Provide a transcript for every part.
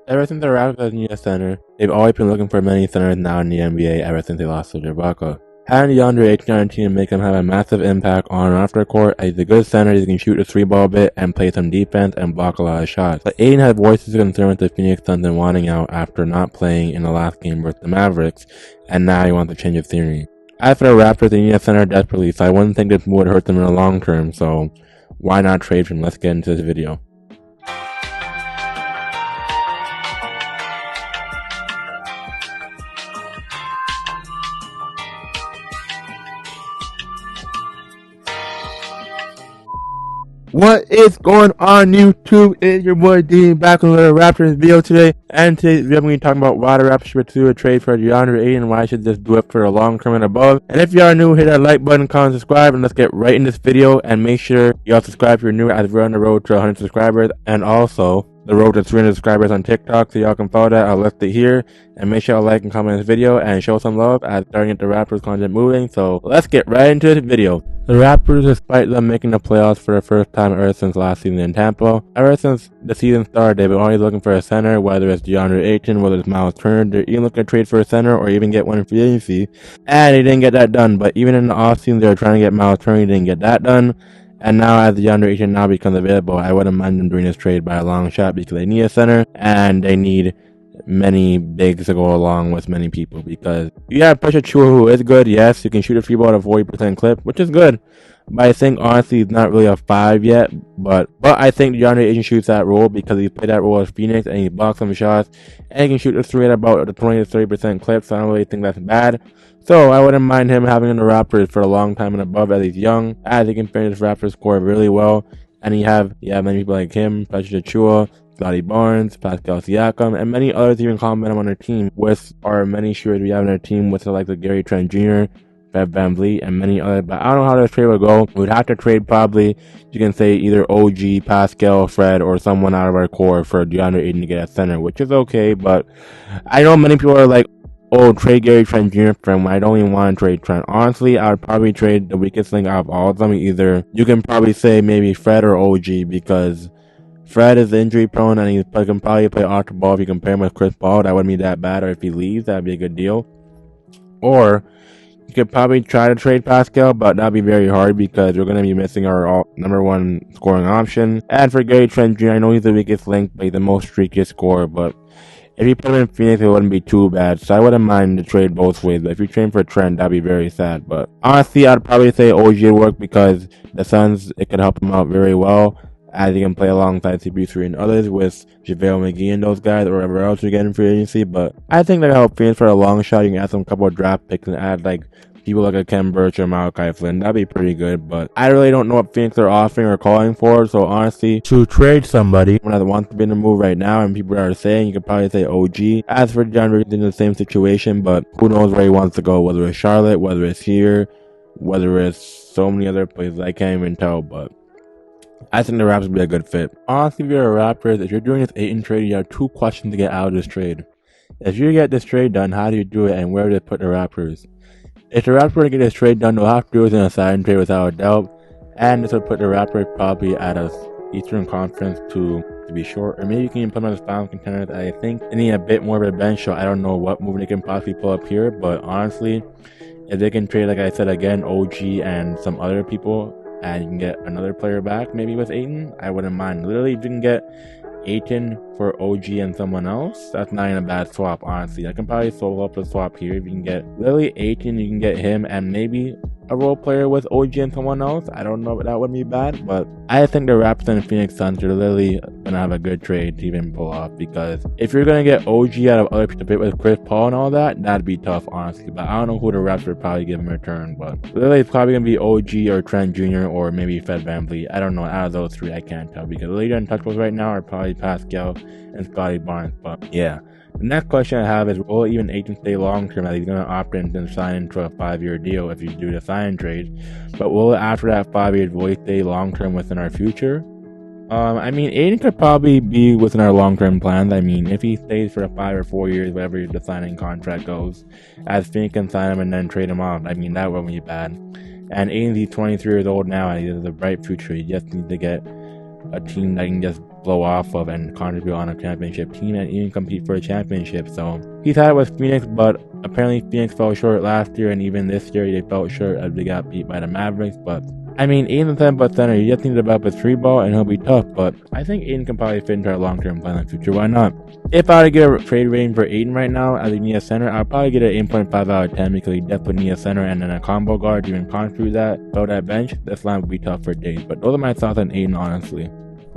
Ever since the Raptors need a center, they've always been looking for many centers now in the NBA ever since they lost to Ibaka. Having Deandre Ayton on the team make him have a massive impact on and off the court. He's a good center, he can shoot the 3-ball a bit and play some defense and block a lot of shots. But Ayton had voices of concern with the Phoenix Suns and wanting out after not playing in the last game versus the Mavericks, and now he wants to change his theory. As for the Raptors, they need a center desperately, so I wouldn't think this would hurt them in the long term, so why not trade for him? Let's get into this video. What is going on YouTube? It's your boy Dean back with another Raptors video today. And today's video I'm going to be talking about why the Raptors should do a trade for Deandre Ayton and why I should just do it for the long term and above. And if you are new, hit that like button, comment, subscribe, and let's get right in this video. And make sure you all subscribe if you're new, as we're on the road to 100 subscribers. And also the road to 300 subscribers on TikTok, so y'all can follow that. I'll list it here. And make sure y'all like and comment this video and show some love as starting to get the Raptors content moving. So let's get right into this video. The Raptors, despite them making the playoffs for the first time ever since last season in Tampa, ever since the season started, they've been always looking for a center, whether it's Deandre Ayton, whether it's Miles Turner. They're even looking to trade for a center or even get one in free agency. And they didn't get that done. But even in the offseason, they were trying to get Miles Turner. They didn't get that done. And now, as Deandre Ayton now becomes available, I wouldn't mind them doing this trade by a long shot because they need a center and they need many bigs to go along with many people, because you have Pressure Chua, who is good. Yes, you can shoot a free ball at a 40% clip, which is good. But I think honestly he's not really a 5 yet. But I think Deandre Ayton shoots that role because he played that role as Phoenix and he blocks some shots and he can shoot the 3 at about the 20 to 30% clip. So I don't really think that's bad. So I wouldn't mind him having in the Raptors for a long time and above, as he's young, as he can finish Raptors core really well. And you have many people like him, Pressure Chua, Scotty Barnes, Pascal Siakam, and many others even comment him on their team, with our many shooters we have on our team, with like the Gary Trent Jr., Fred VanVleet, and many others. But I don't know how this trade would go. We'd have to trade probably, you can say, either OG, Pascal, Fred, or someone out of our core for DeAndre Ayton to get a center, which is okay. But I know many people are like, oh, trade Gary Trent Jr. for him. I don't even want to trade Trent. Honestly, I would probably trade the weakest link out of all of them. Either, you can probably say maybe Fred or OG, because Fred is injury prone and he can probably play off the ball. If you compare him with Chris Paul, that wouldn't be that bad. Or if he leaves, that'd be a good deal. Or you could probably try to trade Pascal, but that'd be very hard because we're going to be missing our number one scoring option. And for Gary Trent Jr., I know he's the weakest link, but he's the most streakiest scorer. But if you put him in Phoenix, it wouldn't be too bad. So I wouldn't mind the trade both ways. But if you trade for Trent, that'd be very sad. But honestly, I'd probably say OG would work because the Suns, it could help him out very well, as he can play alongside CP3 and others with JaVale McGee and those guys, or whatever else you get in free agency. But I think that help Phoenix for a long shot. You can add some couple of draft picks and add like people like a Ken Burch or Malachi Flynn. That'd be pretty good. But I really don't know what Phoenix are offering or calling for. So honestly, to trade somebody that wants to be in the move right now, and people are saying, you could probably say OG. As for Deandre, in the same situation, but who knows where he wants to go, whether it's Charlotte, whether it's here, whether it's so many other places. I can't even tell. But I think the Raptors would be a good fit. Honestly, if you're a Raptors, if you're doing this Ayton trade, you have 2 questions to get out of this trade. If you get this trade done, how do you do it, and where do they put the Raptors? If the Raptors were to get this trade done, they'll have to do it in a sign trade without a doubt, and this would put the Raptors probably at a Eastern Conference to be short, or maybe you can even put them as final contenders. I think they need a bit more of a bench, so I don't know what move they can possibly pull up here. But honestly, if they can trade, like I said again, OG and some other people, and you can get another player back, maybe with Ayton, I wouldn't mind. Literally, if you can get Ayton for OG and someone else, that's not even a bad swap, honestly. I can probably solo up the swap here. If you can get literally Ayton, you can get him and maybe a role player with OG and someone else. I don't know if that would be bad, but I think the Raptors and Phoenix Suns are literally gonna have a good trade to even pull off, because if you're gonna get OG out of other people to fit with Chris Paul and all that, that'd be tough, honestly. But I don't know who the Raptors would probably give in return, but literally it's probably gonna be OG or Trent Jr. or maybe Fred VanVleet. I don't know. Out of those 3, I can't tell, because the leader in untouchables right now are probably Pascal and Scotty Barnes. But yeah. The next question I have is, will even Ayton stay long term, as he's going to opt in and sign into a 5-year deal if you do the sign trade? But will it, after that 5 years, will he stay long term within our future? I mean, Ayton could probably be within our long term plans. I mean, if he stays for 5 or 4 years, whatever the signing contract goes, as Phoenix can sign him and then trade him off, I mean, that wouldn't be bad. And Ayton's 23 years old now, and he has a bright future. He just needs to get a team that can just blow off of and contribute on a championship team and even compete for a championship. So he thought it was Phoenix, but apparently Phoenix fell short last year, and even this year they fell short as they got beat by the Mavericks. But I mean, Ayton's a 7-foot center. He just needs to develop his 3-ball and he'll be tough, but I think Ayton can probably fit into our long-term plan in the future. Why not? If I were to get a trade rating for Ayton right now as he needs a center, I'd probably get an 8.5 out of 10 because he definitely needs a center and then a combo guard to even contribute that. Without that bench, this line would be tough for days. But those are my thoughts on Ayton, honestly.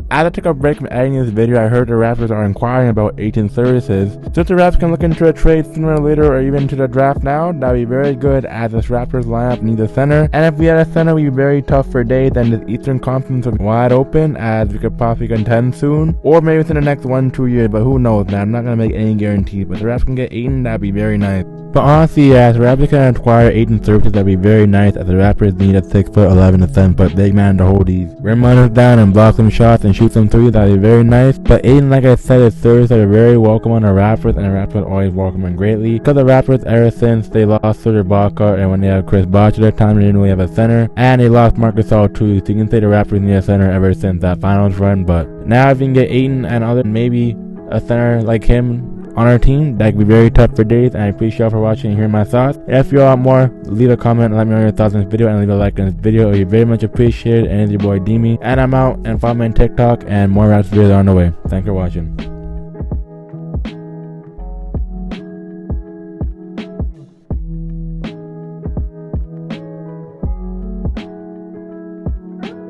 As I took a break from editing this video, I heard the Raptors are inquiring about Ayton's services. So if the Raptors can look into a trade sooner or later or even to the draft now, that would be very good as this Raptors lineup needs a center. And if we had a center, we'd be very tough for days, and this Eastern Conference would be wide open as we could possibly contend soon. Or maybe within the next 1-2 years, but who knows, man. I'm not going to make any guarantees, but if the Raptors can get Ayton, that would be very nice. But honestly, yeah, if the Raptors can acquire Ayton's services, that'd be very nice, as the Raptors need a 6'11" to 7-foot big man to hold these rim runners down and block some shots and shoot some threes. That'd be very nice. But Ayton, like I said, his services are very welcome on the Raptors, and the Raptors always welcome him greatly. Because the Raptors, ever since they lost Serge Ibaka and when they had Chris Bosh at their time, they didn't really have a center, and they lost Marc Stein too. So you can say the Raptors need a center ever since that finals run. But now if you can get Ayton and other, maybe a center like him on our team, that could be very tough for days, and I appreciate y'all for watching and hearing my thoughts. If you want more, leave a comment and let me know your thoughts on this video, and leave a like on this video. It would be very much appreciated. And it's your boy Demi, and I'm out, and follow me on TikTok, and more Raptors videos are on the way. Thanks for watching.